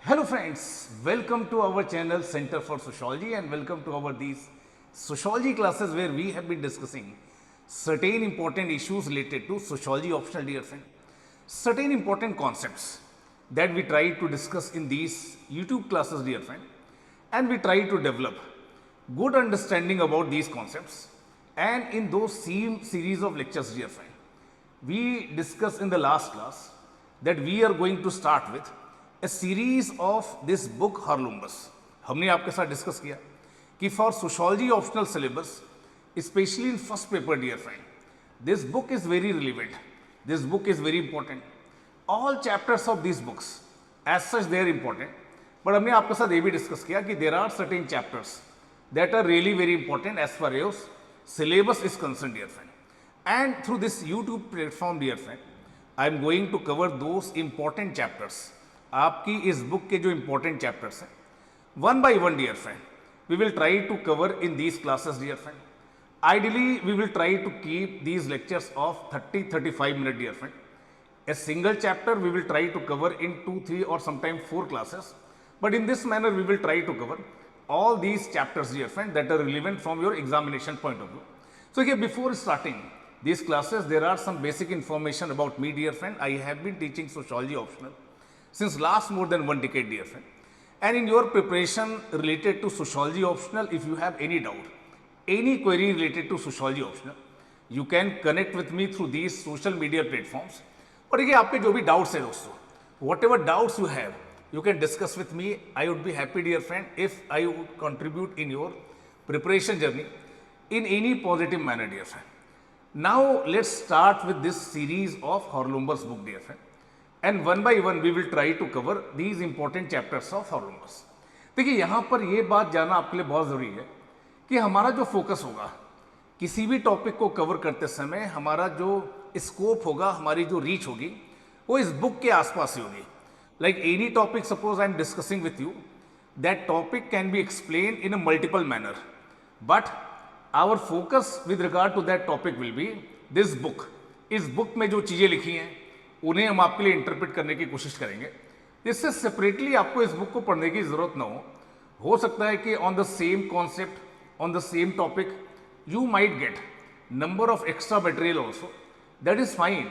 Hello friends, welcome to our channel Center for Sociology and welcome to our these sociology classes where we have been discussing certain important issues related to sociology optional, dear friend. Certain important concepts that we try to discuss in these YouTube classes, dear friend, and we try to develop good understanding about these concepts. And in those same series of lectures, dear friend, we discussed in the last class that we are going to start with a series of this book Harlumbus. हमने आपके साथ discuss किया कि for sociology optional syllabus specially in first paper, dear friend, this book is very relevant, this book is very important. All chapters of this books as such they are important, but हमने आपके साथ ये भी discuss किया कि there are certain chapters that are really very important as far as syllabus is concerned, dear friend. And through this YouTube platform, dear friend, I am going to cover those important chapters. आपकी इस book के जो important chapters हैं, one by one, dear friend, we will try to cover in these classes, dear friend. Ideally, we will try to keep these lectures of 30-35 minutes, dear friend. A single chapter we will try to cover in 2, 3 or sometimes 4 classes. But in this manner, we will try to cover all these chapters, dear friend, that are relevant from your examination point of view. So here, before starting these classes, there are some basic information about me, dear friend. I have been teaching sociology optional since last more than 1 decade, dear friend. And in your preparation related to sociology optional, if you have any doubt, any query related to sociology optional, you can connect with me through these social media platforms. और देखिए आपके जो भी doubts हैं दोस्तों, whatever doubts you have, you can discuss with me. I would be happy, dear friend, if I would contribute in your preparation journey in any positive manner, dear friend. Now let's start with this series of Harlumbus book, dear friend, and one by one we will try to cover these important chapters of Harlumbus. देखिए यहाँ पर ये बात जानना आपके लिए बहुत ज़रूरी है कि हमारा जो फोकस होगा किसी भी टॉपिक को कवर करते समय, हमारा जो स्कोप होगा, हमारी जो रीच होगी, वो इस बुक के आसपास ही होगी. Like any topic, suppose I am discussing with you, that topic can be explained in a multiple manner, but our focus with regard to that topic will be this book. इस book में जो चीज़ें लिखी हैं उन्हें हम आपके लिए इंटरप्रेट करने की कोशिश करेंगे. इससे सेपरेटली आपको इस बुक को पढ़ने की ज़रूरत ना हो सकता है कि on the same concept, on the same topic, you might get number of extra material also. That is fine,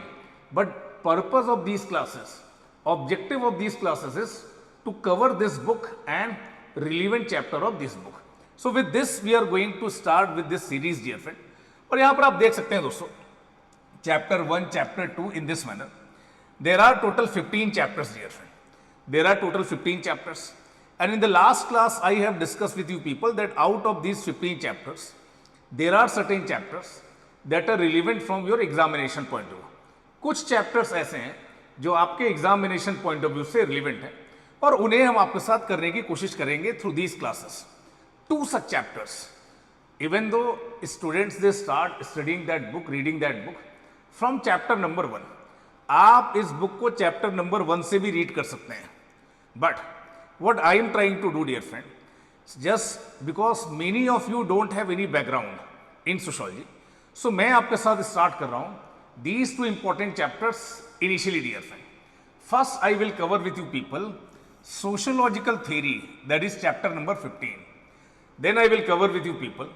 but purpose of these classes, objective of these classes is to cover this book and relevant chapter of this book. So with this we are going to start with this series, dear friend. और यहाँ पर आप देख सकते हैं दोस्तों, chapter 1, chapter 2 in this manner. There are total 15 chapters, dear friend. There are total 15 chapters. And in the last class I have discussed with you people that out of these 15 chapters, there are certain chapters that are relevant from your examination point of view. कुछ chapters ऐसे हैं जो आपके examination point of view से relevant है और उन्हें हम आपके साथ करने की कोशिश करेंगे through these classes. 2 such chapters, even though students they start studying that book, reading that book from chapter number 1, आप इस बुक को चैप्टर नंबर 1 से भी रीड कर सकते हैं. But what I am trying to do, dear friend, just because many of you don't have any background in sociology, so मैं आपके साथ स्टार्ट कर रहा हूँ these 2 important chapters initially, dear friend. First, I will cover with you people sociological theory, that is chapter number 15. Then I will cover with you people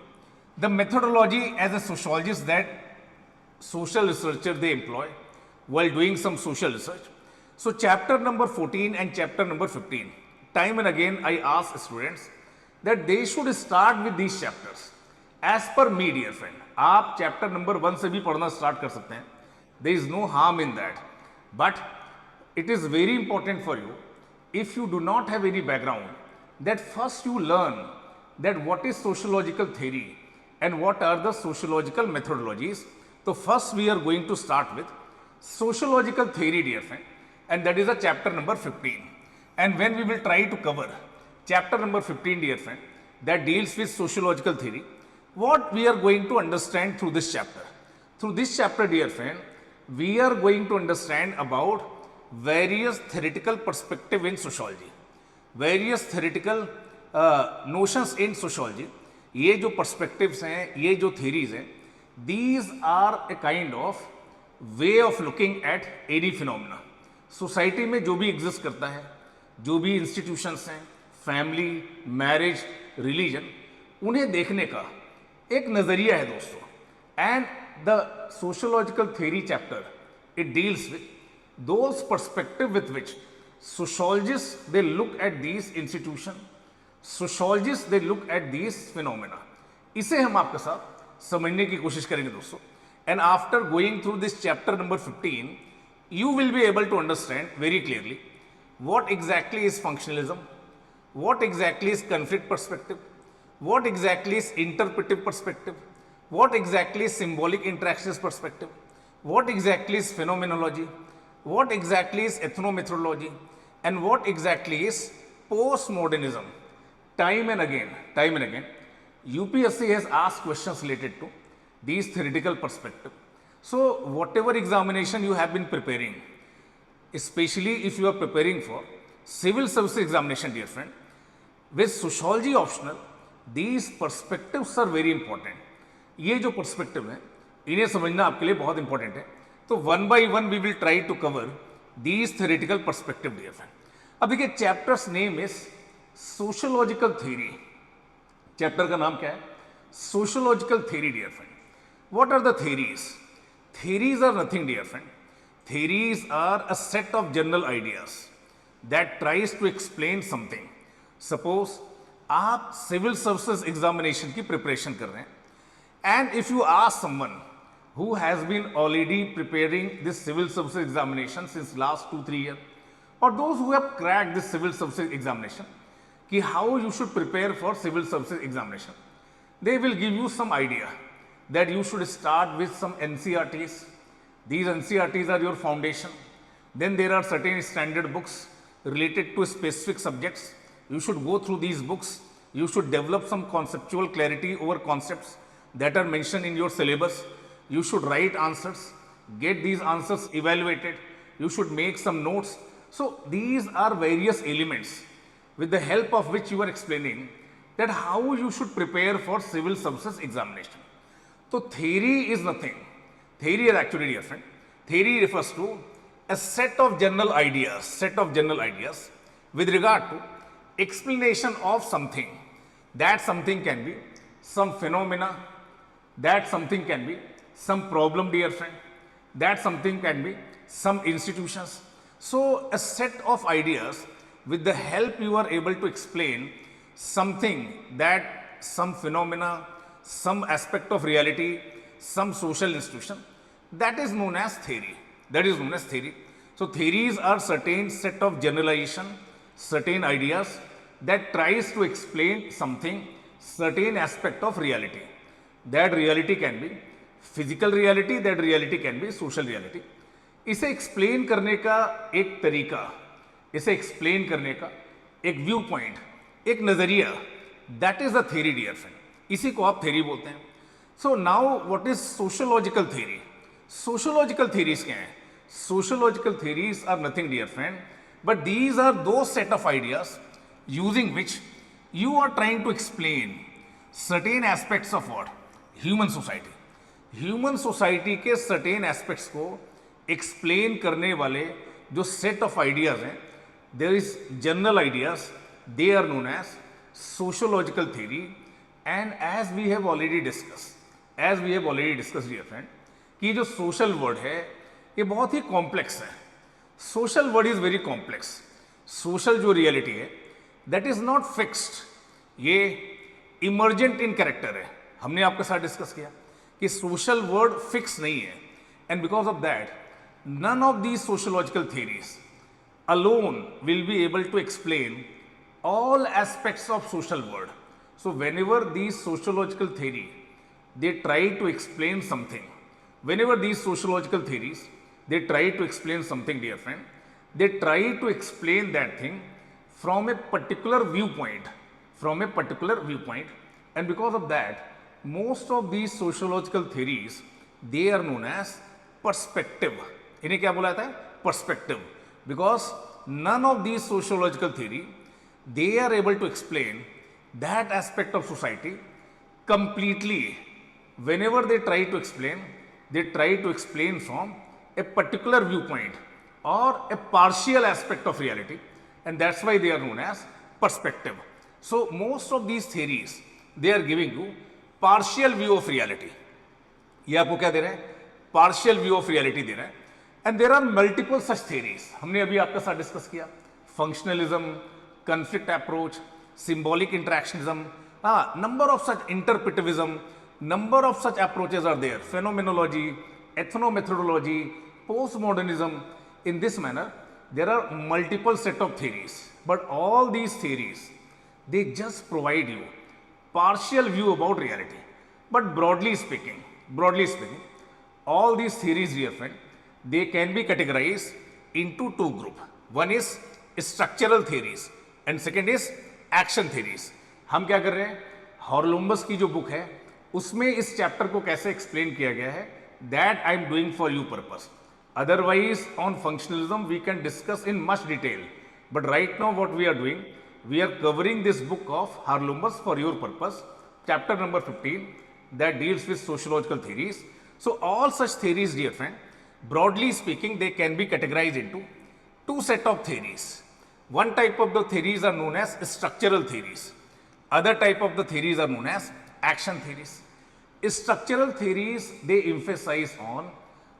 the methodology as a sociologist that social researcher they employ while doing some social research. So chapter number 14 and chapter number 15, time and again I ask students that they should start with these chapters. As per me, dear friend, आप chapter number 1 से भी पढ़ना start कर सकते हैं. There is no harm in that. But it is very important for you, if you do not have any background, that first you learn that what is sociological theory and what are the sociological methodologies. So first we are going to start with sociological theory, dear friend, and that is a chapter number 15. And when we will try to cover chapter number 15, dear friend, that deals with sociological theory, what we are going to understand through this chapter. Through this chapter, dear friend, we are going to understand about various theoretical perspective in sociology, various theoretical notions in sociology. ये जो perspectives हैं, ये जो theories हैं, these are a kind of way of looking at any phenomena. Society में जो भी exist करता है, जो भी इंस्टीट्यूशंस हैं, फैमिली, मैरिज, रिलीजन, उन्हें देखने का एक नज़रिया है दोस्तों. And the sociological theory chapter, it deals with those perspective with which sociologists they look at these institutions, sociologists they look at these phenomena. इसे हम आपके साथ समझने की कोशिश करेंगे दोस्तों. And after going through this chapter number 15, you will be able to understand very clearly what exactly is functionalism, what exactly is conflict perspective, what exactly is interpretive perspective, what exactly is symbolic interactions perspective, what exactly is phenomenology, what exactly is ethnomethodology, and what exactly is postmodernism. Time and again, UPSC has asked questions related to these theoretical perspective. So whatever examination you have been preparing, especially if you are preparing for civil service examination, dear friend, with sociology optional, these perspectives are very important. ये जो perspective है, इन्हें समझना आपके लिए बहुत important है. तो one by one we will try to cover these theoretical perspective, dear friend. अब देखिए, chapters name is sociological theory. Chapter का नाम क्या है? Sociological theory, dear friend. What are the theories? Theories are nothing, dear friend. Theories are a set of general ideas that tries to explain something. Suppose आप civil services examination की preparation कर रहे हैं, and if you ask someone who has been already preparing this civil service examination since last 2-3 years, or those who have cracked this civil service examination, ki how you should prepare for civil service examination, they will give you some idea that you should start with some NCERTs. These NCERTs are your foundation. Then there are certain standard books related to specific subjects. You should go through these books. You should develop some conceptual clarity over concepts that are mentioned in your syllabus. You should write answers, get these answers evaluated. You should make some notes. So these are various elements with the help of which you are explaining that how you should prepare for civil services examination. So theory is nothing. Theory is actually, dear friend, theory refers to a set of general ideas with regard to explanation of something. That something can be some phenomena, that something can be some problem, dear friend, that something can be some institutions. So a set of ideas with the help you are able to explain something, that some phenomena, some aspect of reality, some social institution, that is known as theory. So theories are certain set of generalization, certain ideas that tries to explain something, certain aspect of reality. That reality can be physical reality, that reality can be social reality. इसे explain करने का एक तरीका, इसे explain करने का एक view point, एक नजरिया, that is the theory, dear friend. इसी को आप थ्योरी बोलते हैं. So now what is sociological theory? Sociological theories क्या है? Sociological theories are nothing, dear friend, but these are two set of ideas using which you are trying to explain certain aspects of what? Human society. Human society के certain aspects को explain करने वाले जो set of ideas हैं, there is general ideas, they are known as sociological theory. And as we have already discuss, dear friend, कि जो social word है ये बहुत ही कॉम्प्लेक्स है. Social word is very complex. Social जो रियलिटी है दैट इज नॉट फिक्स्ड, ये इमर्जेंट इन कैरेक्टर है. हमने आपके साथ डिस्कस किया कि सोशल वर्ड फिक्स नहीं है. And because of that none of these sociological theories alone will be able to explain all aspects of social world. So whenever these sociological theory they try to explain something, whenever these sociological theories they try to explain something, dear friend, they try to explain that thing from a particular viewpoint, and because of that most of these sociological theories they are known as perspective. इन्हें क्या बोला जाता है? Perspective. Because none of these sociological theory they are able to explain that aspect of society completely. Whenever they try to explain from a particular viewpoint or a partial aspect of reality, and that's why they are known as perspective. So most of these theories, they are giving you partial view of reality. ये आपको क्या दे रहे हैं? Partial view of reality दे रहे हैं. And there are multiple such theories. हमने अभी आपके साथ डिस्कस किया functionalism, conflict approach, symbolic interactionism, number of such interpretivism, number of such approaches are there. Phenomenology, ethnomethodology, postmodernism. In this manner, there are multiple set of theories. But all these theories, they just provide you partial view about reality. But broadly speaking, all these theories, dear friend, they can be categorized into two groups. One is structural theories and second is action theories. हम क्या कर रहे हैं? हॉर्लुम्बस की जो book है उसमें इस चैप्टर को कैसे एक्सप्लेन किया गया है, that I am doing for you purpose. Otherwise on functionalism we can discuss in much detail, but right now what we are doing, we are covering this book of Haralambos for your purpose, chapter number 15, that deals with sociological theories. So all such theories, dear friend, broadly speaking, they can be categorized into two set of theories. One type of the theories are known as structural theories. Other type of the theories are known as action theories. Structural theories, they emphasize on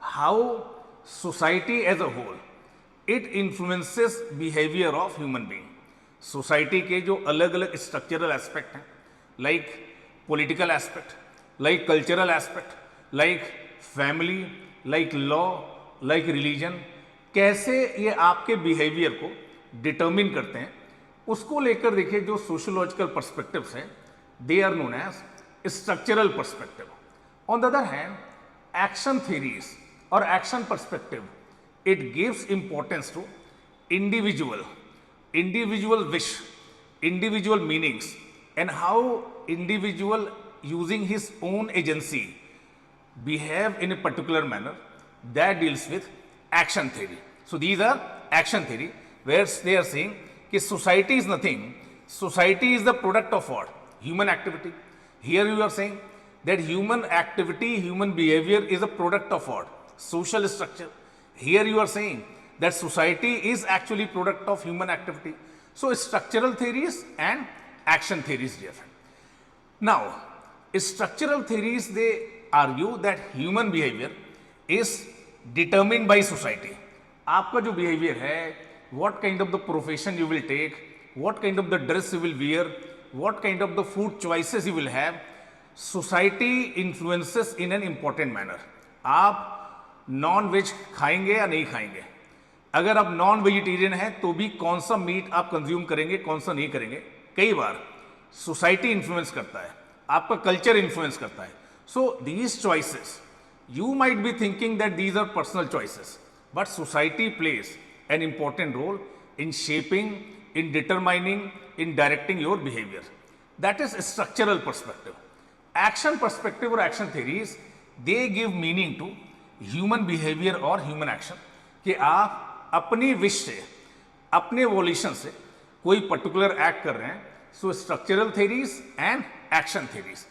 how society as a whole, it influences behavior of human being. Society के जो अलग अलग structural aspect हैं, like political aspect, like cultural aspect, like family, like law, like religion, कैसे ये आपके behavior को determine करते हैं, उसको लेकर देखिए जो सोशियोलॉजिकल पर्सपेक्टिव्स हैं, they are known as structural perspective. On the other hand, action theories और action perspective, it gives importance to individual wish, individual meanings, and how individual using his own agency behave in a particular manner, that deals with action theory. So these are action theory, where they are saying कि society is nothing, society is the product of what? Human activity. Here you are saying that human activity, human behavior is a product of what? Social structure. Here you are saying that society is actually product of human activity. So structural theories and action theories, dear friend. Now, structural theories, they argue that human behavior is determined by society. आपका जो behavior है, what kind of the profession you will take, what kind of the dress you will wear, what kind of the food choices you will have, society influences in an important manner. आप non veg खाएंगे या नहीं खाएंगे? अगर आप non vegetarian हैं तो भी कौन सा मीट आप कंज्यूम करेंगे, कौन सा नहीं करेंगे, कई बार सोसाइटी इन्फ्लुएंस करता है, आपका कल्चर इन्फ्लुएंस करता है. So these choices, you might be thinking that these are personal choices, but society plays an important role in shaping, in determining, in directing your behavior. That is a structural perspective. Action perspective or action theories, they give meaning to human behavior or human action कि आप अपनी wish से, अपने violation से कोई particular act कर रहे हैं. So structural theories and action theories.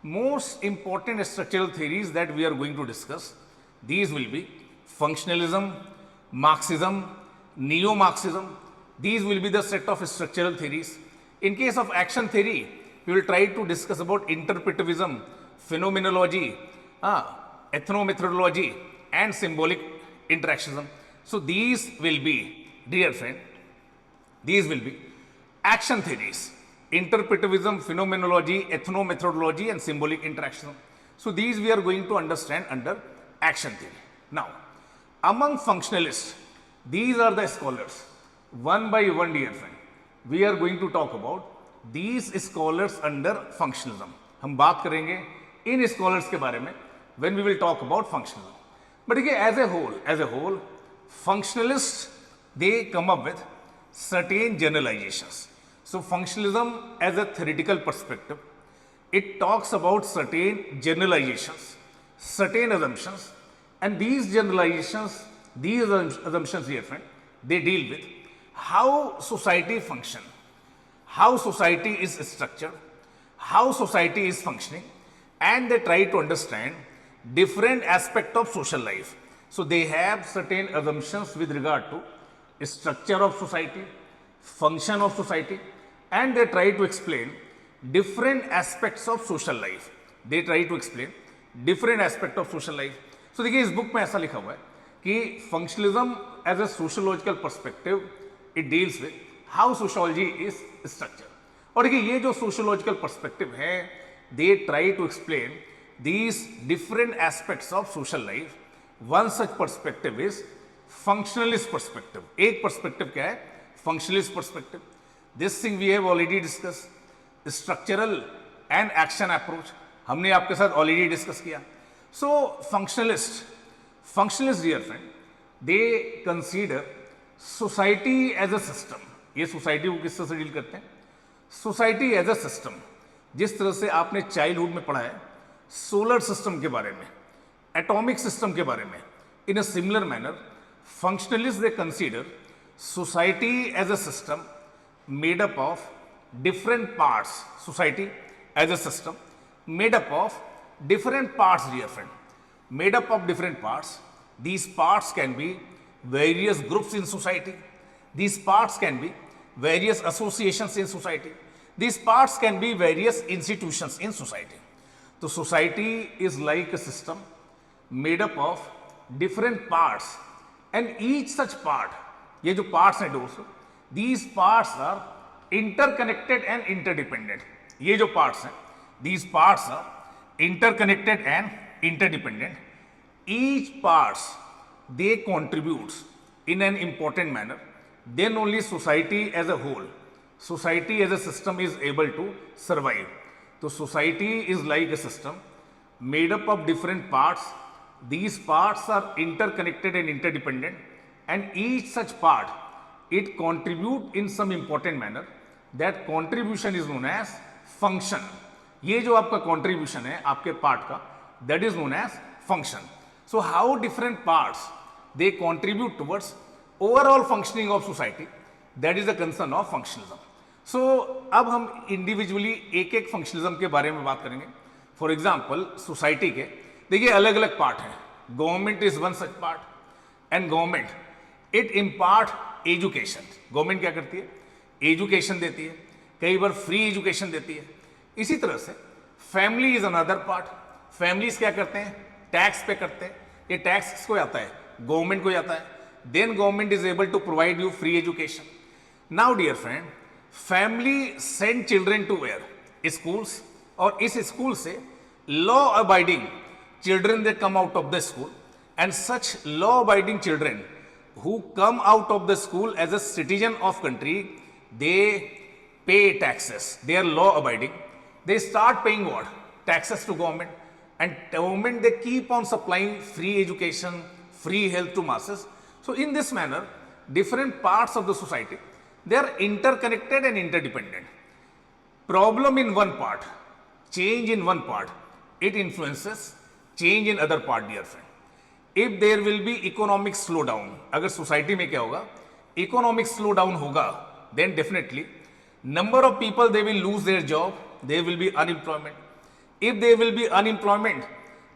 Most important structural theories that we are going to discuss, these will be functionalism, Marxism, neo-Marxism. These will be the set of structural theories. In case of action theory, we will try to discuss about interpretivism, phenomenology, ethnomethodology, and symbolic interactionism. So these will be, dear friend, these will be action theories. Interpretivism, phenomenology, ethnomethodology, and symbolic interactionism. So these we are going to understand under action theory. Now, among functionalists, these are the scholars. One by one, dear friend, we are going to talk about these scholars under functionalism. हम बात करेंगे इन scholars के बारे में when we will talk about functionalism. But again, as a whole, functionalists, they come up with certain generalizations. So functionalism as a theoretical perspective, it talks about certain generalizations, certain assumptions, and these generalizations, these assumptions, dear friend, they deal with how society function, how society is structured, how society is functioning, and they try to understand different aspects of social life. So they have certain assumptions with regard to structure of society, function of society, and they try to explain different aspects of social life. They try to explain different aspect of social life. So देखिए इस book में ऐसा लिखा हुआ है कि functionalism as a sociological perspective it deals with how sociology is structure. और देखिए ये जो सोशोलॉजिकल पर्सपेक्टिव है, they try to explain these different aspects of social life. One such perspective is functionalist perspective. एक पर्सपेक्टिव क्या है? Functionalist perspective. This thing we have already discuss. Structural and action approach हमने आपके साथ already discuss किया. So functionalist dear friend, they consider society as a system. ये society को किस तरह से डील करते हैं? Society as a system. जिस तरह से आपने चाइल्डहुड में पढ़ा है सोलर सिस्टम के बारे में, एटॉमिक सिस्टम के बारे में, in a similar manner functionalist they consider society as a system made up of different parts. Society as a system made up of different parts, dear friend. Made up of different parts. These parts can be various groups in society. These parts can be various associations in society. These parts can be various institutions in society. So society is like a system made up of different parts, and each such part, ये जो parts हैं दोस्तों, these parts are interconnected and interdependent. ये जो parts हैं, these parts are interconnected and interdependent. Each parts they contributes in an important manner. Then only society as a whole, society as a system is able to survive. तो society is like a system made up of different parts. These parts are interconnected and interdependent, and each such part it contribute in some important manner. That contribution is known as function. ये जो आपका contribution है आपके part का, that is known as function. So how different parts they contribute towards overall functioning of society, that is the concern of functionalism. So अब हम individually एक एक functionalism के बारे में बात करेंगे. For example society के देखिए अलग अलग part हैं. Government is one such part, and government it impart education. Government क्या करती है? एजुकेशन देती है, कई बार फ्री एजुकेशन देती है. इसी तरह से family is another part. Families क्या करते हैं? टैक्स पे करते हैं. ये टैक्स किसको आता है? गवर्नमेंट को आता है. Then government is able to provide you free education. Now dear friend, family send children to where? Schools. और इस स्कूल से law abiding children they come out of the school, and such law abiding children who come out of the school as a citizen of country, they pay taxes. They are law abiding. They start paying what? Taxes to government. And government, they keep on supplying free education, free health to masses. So in this manner, different parts of the society, they are interconnected and interdependent. Problem in one part, change in one part, it influences change in other part, dear friend. If there will be economic slowdown, अगर society में क्या होगा? Economic slowdown होगा, then definitely number of people they will lose their job, there will be unemployment. If there will be unemployment,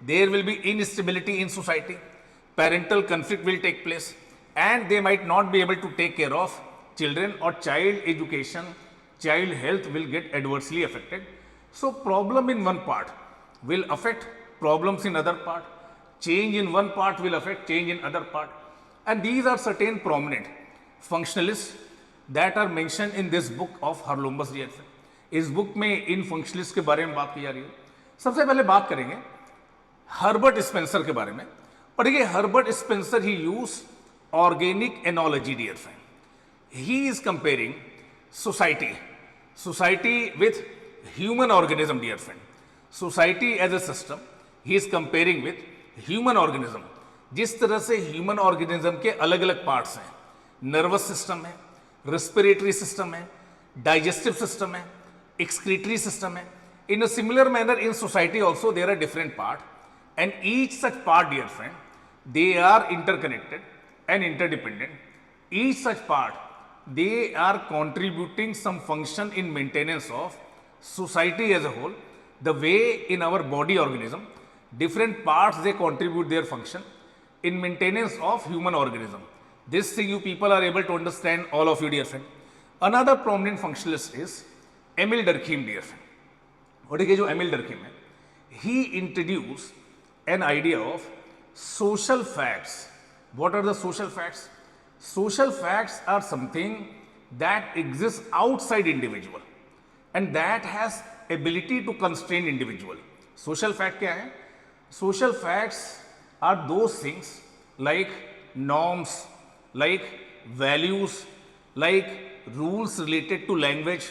there will be instability in society, parental conflict will take place, and they might not be able to take care of children, और child education, child health will get adversely affected. So problem in one part will affect problems in other part. Change in one part will affect change in other part, and these are certain prominent functionalists that are mentioned in this book of Harlumbus dear friend. इस book में इन functionalist के बारे में बात की जा रही है. सबसे पहले बात करेंगे हर्बर्ट स्पेंसर के बारे में. और देखिए Herbert Spencer he use organic analogy dear friend. He is comparing society with human organism dear friend. Society as a system he is comparing with human organism. जिस तरह से ह्यूमन ऑर्गेनिज्म के अलग अलग पार्ट्स हैं, नर्वस सिस्टम है, respiratory system है, digestive system है, एक्सक्रीटरी सिस्टम है. In a similar manner in society also there are different part, and each such part dear friend they are interconnected and interdependent. Each such part they are contributing some function in maintenance of society as a whole. The way in our body organism, different parts they contribute their function in maintenance of human organism. This thing you people are able to understand, all of you dear friend. Another prominent functionalist is Emil Durkheim, dear friend. और देखिए जो Emil डर्कीम है, he introduced an idea of social facts. What are the social facts? Social facts are something that exists outside individual and that has ability to constrain individual. Social fact क्या है? Social facts are those things like norms, like values, like rules related to language,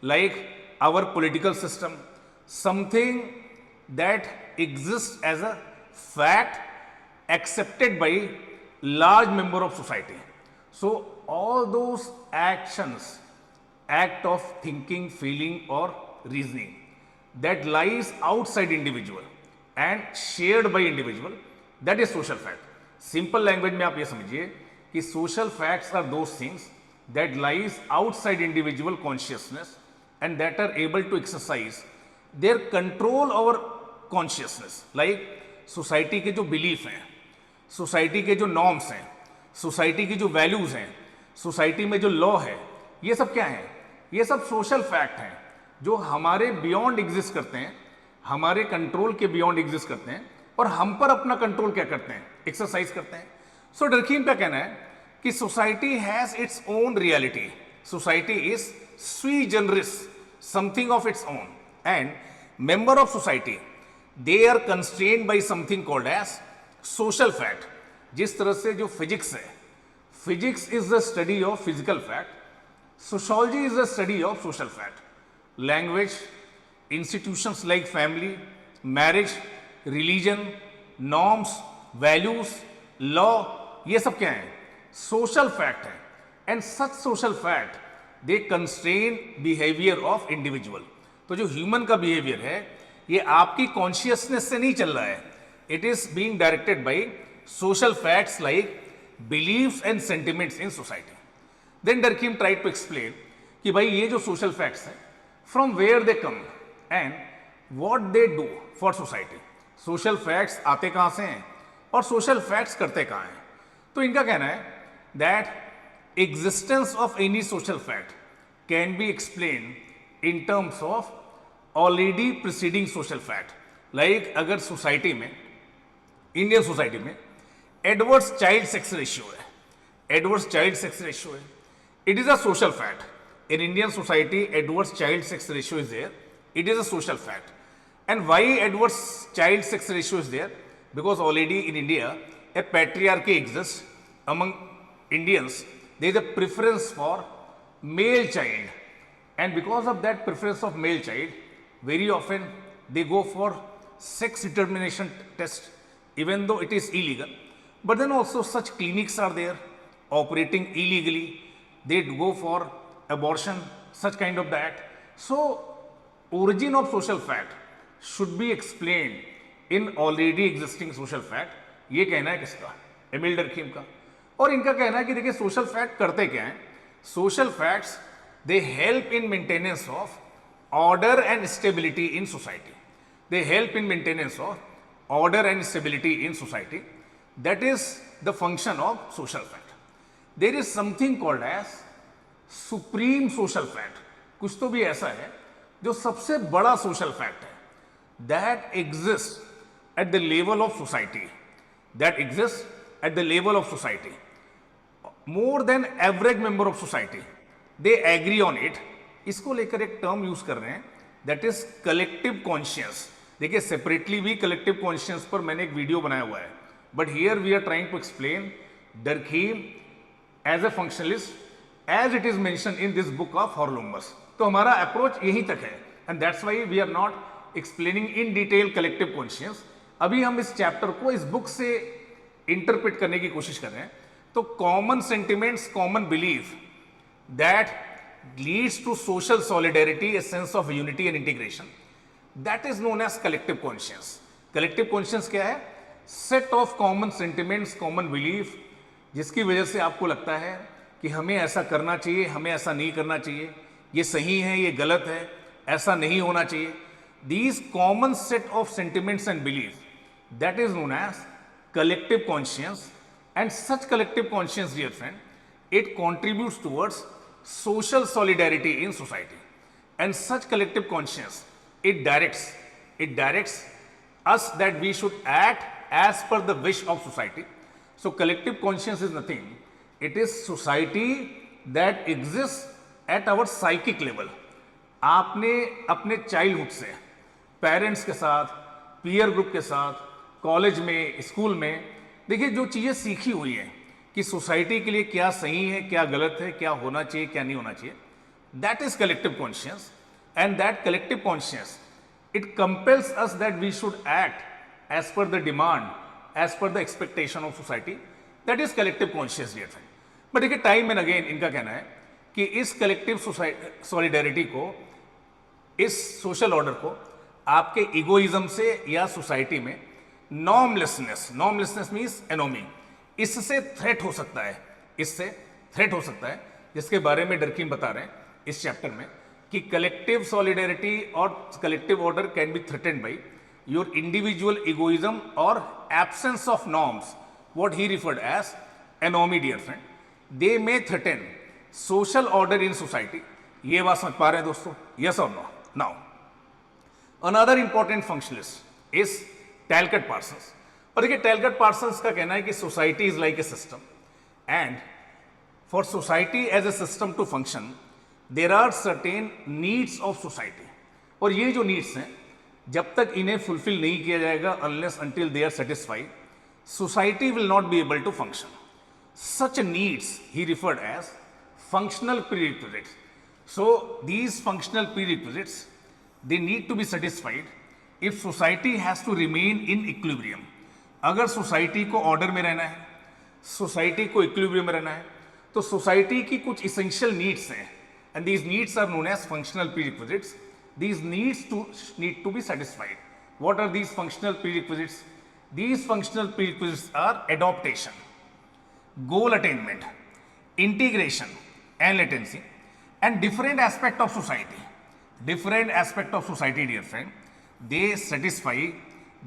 like our political system, something that exists as a fact accepted by large member of society. So all those actions, act of thinking, feeling or reasoning that lies outside individual and shared by individual, that is social fact. Simple language में आप ये समझिए कि social facts are those things that lies outside individual consciousness and that are able to exercise their control over consciousness. Like society के जो belief हैं, society के जो norms हैं, society की जो values हैं, society में जो law है, ये सब क्या है? ये सब social fact हैं जो हमारे beyond exist करते हैं, हमारे control के beyond exist करते हैं और हम पर अपना control क्या करते हैं? Exercise करते हैं. So डर्कीम का कहना है कि society has its own reality. Society is sui generis, something of its own, and member of society, they are constrained by something called as social fact. जिस तरह से जो physics है, physics is the study of physical fact, sociology is the study of social fact. Language, institutions like family, marriage, religion, norms, values, law, ये सब क्या है? Social fact है. And such social fact, they constrain behavior of individual. तो जो human का behaviour है ये आपकी कॉन्शियसनेस से नहीं चल रहा है. It is being directed by social facts like beliefs and sentiments in society. Then Durkheim tried to explain कि भाई ये जो सोशल फैक्ट्स हैं from where they come and what they do for society. Social facts आते कहाँ से हैं और सोशल फैक्ट्स करते कहाँ हैं. तो इनका कहना है that existence of any social fact can be explain in terms of already preceding social fact. Like अगर सोसाइटी में, इंडियन सोसाइटी में एडवर्स चाइल्ड सेक्स रेशियो है, एडवर्स चाइल्ड सेक्स रेशियो है, it is a social fact. In Indian society adverse child sex ratio is there, it is a social fact. And why adverse child sex ratio is there? Because already in India a patriarchy exist among Indians. There is a preference for male child. And because of that preference of male child, very often they go for sex determination test, even though it is illegal. But then also such clinics are there operating illegally. They go for abortion, such kind of that. So origin of social fact should be explained in already existing social fact. ये कहना है किसका? Emil डर्कीम का. और इनका कहना है कि देखिए सोशल फैक्ट करते क्या हैं? Social facts they help in maintenance of order and stability in society. They help in maintenance of order and stability in society. That is the function of social fact. There is something called as supreme social fact. कुछ तो भी ऐसा है जो सबसे बड़ा social fact है. That exists at the level of society. That exists at the level of society. More than average member of society. They agree on it. इसको लेकर एक टर्म यूज कर रहे हैं दैट इज कलेक्टिव कॉन्शियस. देखिए separately भी collective conscious पर मैंने एक वीडियो बनाया हुआ है, but here we are trying to explain Durkheim as a functionalist as it is mention in this book of Haralambos. तो हमारा अप्रोच यहीं तक है and that's why we are not explaining in detail collective conscious. अभी हम इस chapter को इस बुक से इंटरप्रेट करने की कोशिश कर रहे हैं. तो common sentiments, common belief that leads to social solidarity, a sense of unity and integration, that is known as collective conscience. Collective conscience क्या है? Set of common sentiments, common belief, जिसकी वजह से आपको लगता है कि हमें ऐसा करना चाहिए, हमें ऐसा नहीं करना चाहिए, ये सही है, ये गलत है, ऐसा नहीं होना चाहिए. These common set of sentiments and belief, that is known as collective conscience. And such collective conscience, dear friend, it contributes towards social solidarity in society. And such collective conscience, it directs us that we should act as per the wish of society. So collective conscience is nothing. It is society that exists at our psychic level. आपने अपने childhood से parents के साथ, peer group के साथ, college में, school में, देखिए जो चीज़ें सीखी हुई हैं कि सोसाइटी के लिए क्या सही है, क्या गलत है, क्या होना चाहिए, क्या नहीं होना चाहिए, that is collective conscious. And that collective conscious, it compels us that we should act as per the demand, as per the expectation of society. That is collective conscious dear friend. But देखिए time and again इनका कहना है कि इस collective solidarity को, इस social order को आपके इगोइज्म से या सोसाइटी में नॉर्मलेसनेस मीन्स एनोमी, इससे थ्रेट हो सकता है, इससे थ्रेट हो सकता है, जिसके बारे में डर्कीम बता रहे हैं इस चैप्टर में कि कलेक्टिव सॉलिडेरिटी और collective order can be threatened by your individual egoism और absence of norms, what he referred as anomie dear friend. They may threaten social order in society. ये बात समझ पा रहे हैं दोस्तों? यस और no? Now another important functionalist is Talcott Parsons. और देखिए टैलकट पार्सन्स का कहना है कि society is like a system and for society as a system to function there are certain needs of society. और ये जो नीड्स हैं जब तक इन्हें फुलफिल नहीं किया जाएगा, unless until they are satisfied, society will not be able to function. Such needs he referred as functional prerequisites. So these functional prerequisites, they need to be satisfied if society has to remain in equilibrium. अगर society को order में रहना है, society को equilibrium में रहना है, तो सोसाइटी की कुछ इसेंशियल नीड्स हैं and these needs are known as functional prerequisites. These needs need to be satisfied. What are these functional prerequisites? These functional prerequisites are adaptation, goal attainment, integration and latency, and different aspect of society. Different aspect of society, dear friend, they satisfy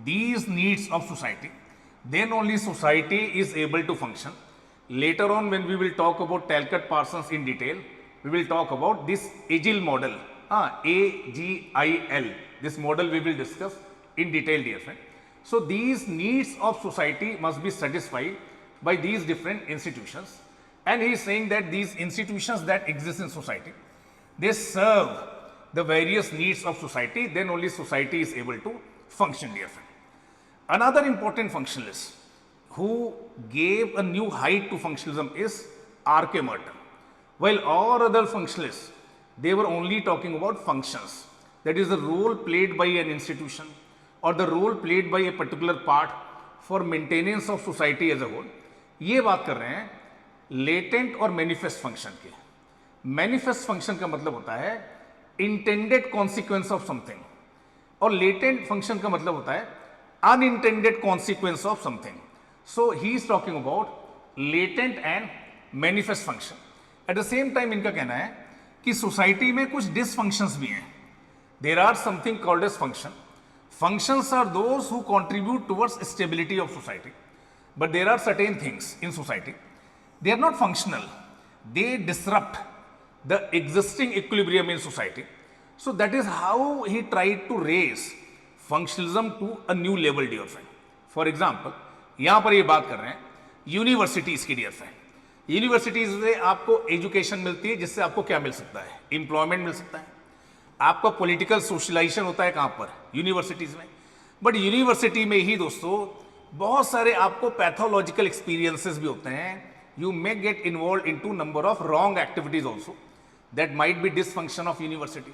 these needs of society. Then only society is able to function. Later on, when we will talk about Talcott Parsons in detail, we will talk about this Agile model. AGIL. This model we will discuss in detail, dear friend. So these needs of society must be satisfied by these different institutions, and he is saying that these institutions that exist in society, they serve the various needs of society. Then only society is able to function, dear friend. Another important functionalist who gave a new height to functionalism is R.K. Merton. While all other functionalists, they were only talking about functions, that is the role played by an institution or the role played by a particular part for maintenance of society as a whole. ये बात कर रहे हैं latent और manifest function की. Manifest function का मतलब होता है इंटेंडेड कॉन्सिक्वेंस ऑफ समथिंग, और लेटेंट फंक्शन का मतलब होता है unintended consequence of something. So he is talking about latent and manifest function. At the same time इनका कहना है कि सोसाइटी में कुछ डिसफंक्शंस भी हैं. There are something called as function. Functions are those who contribute towards stability of society. But there are certain things in society, they are not functional. They disrupt the existing equilibrium in society. So that is how he tried to raise functionalism to a new level, dear friend. For example, यहाँ पर ये बात कर रहे हैं universities की, dear friend. Universities से आपको एजुकेशन मिलती है जिससे आपको क्या मिल सकता है? एम्प्लॉयमेंट मिल सकता है. आपका पॉलिटिकल सोशलाइजेशन होता है कहाँ पर? यूनिवर्सिटीज़ में. बट यूनिवर्सिटी में ही दोस्तों बहुत सारे आपको पैथोलॉजिकल एक्सपीरियंसेस भी होते हैं. You may get involve in to number of wrong activities also that might be dysfunction of university.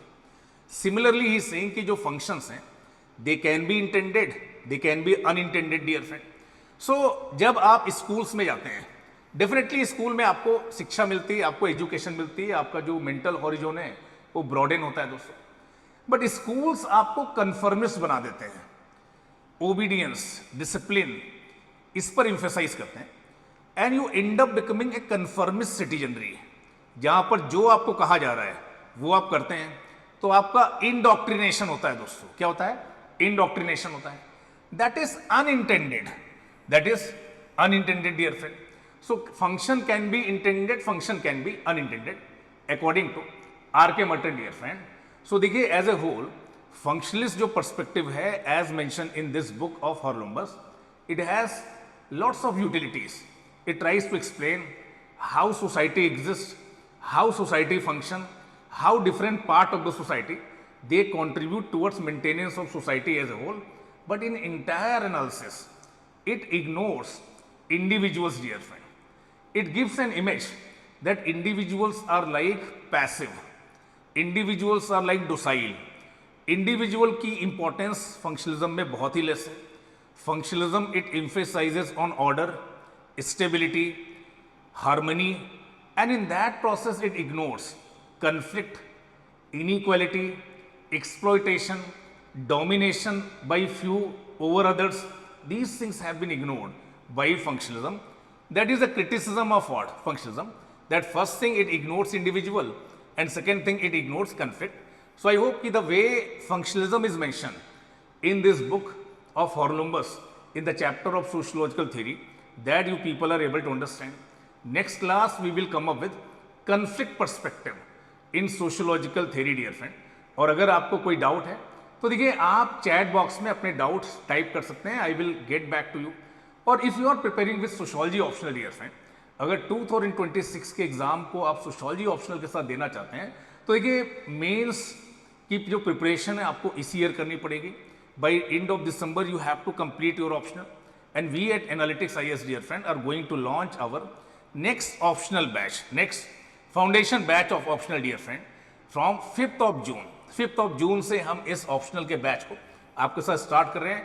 Similarly he saying कि जो फंक्शंस हैं they can be intended, they can be unintended, dear friend. So जब आप schools में जाते हैं, definitely school में आपको शिक्षा मिलती है, आपको एजुकेशन मिलती है, आपका जो मेंटल हॉरिजोन है वो ब्रॉडन होता है दोस्तों. बट स्कूल्स आपको कन्फर्मिस्ट बना देते हैं. ओबीडियंस, डिसिप्लिन, इस पर इंफेसाइज करते हैं and you and up becoming a conformist citizenry. जहां पर जो आपको कहा जा रहा है वो आप करते हैं, तो आपका इंडॉक्ट्रिनेशन होता है दोस्तों. क्या होता है? इंडॉक्ट्रिनेशन होता है. That is unintended, that is unintended, dear friend. So function can be intended, function can be unintended. According to R K Merton dear friend. So देखिए एज ए होल फंक्शनलिस्ट जो पर्सपेक्टिव है as mention in this book of Haralambos, it has lots of utilities. It tries to explain how society exists, how society function, how different part of the society they contribute towards maintenance of society as a whole. But in entire analysis, it ignores individuals, dear friend. It gives an image that individuals are like passive, individuals are like docile. Individual की importance functionalism में बहुत ही less है। Functionalism it emphasizes on order, stability, harmony, and in that process it ignores conflict, inequality, exploitation, domination by few over others. These things have been ignored by functionalism. That is the criticism of what? Functionalism. That first thing it ignores individual, and second thing it ignores conflict. So I hope that the way functionalism is mentioned in this book of Hurlumbus in the chapter of sociological theory, that you people are able to understand. Next class we will come up with conflict perspective in sociological theory, dear friend. और अगर आपको कोई doubt है तो देखिए आप chat box में अपने डाउट्स टाइप कर सकते हैं, I will get back to you. और if you are preparing with sociology optional, dear friend, अगर 2026 के एग्जाम को आप सोशोलॉजी ऑप्शनल के साथ देना चाहते हैं तो देखिए मेंस की जो प्रिपरेशन है आपको इसी ईयर करनी पड़ेगी। By end of December, you have to complete your optional, and we at Analytics IS, dear friend, are going to launch our next optional batch, next foundation batch of optional, dear friend, from 5th of June. 5th of June से हम इस optional के batch को आपके साथ start कर रहे हैं।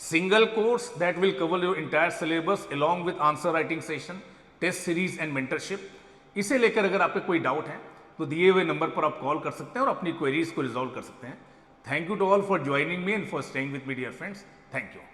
Single course that will cover your entire syllabus along with answer writing session, test series and mentorship. इसे लेकर अगर आपके कोई डाउट है तो दिए हुए नंबर पर आप कॉल कर सकते हैं और अपनी क्वेरीज को रिजॉल्व कर सकते हैं। Thank you to all for joining me and for staying with me, dear friends. Thank you.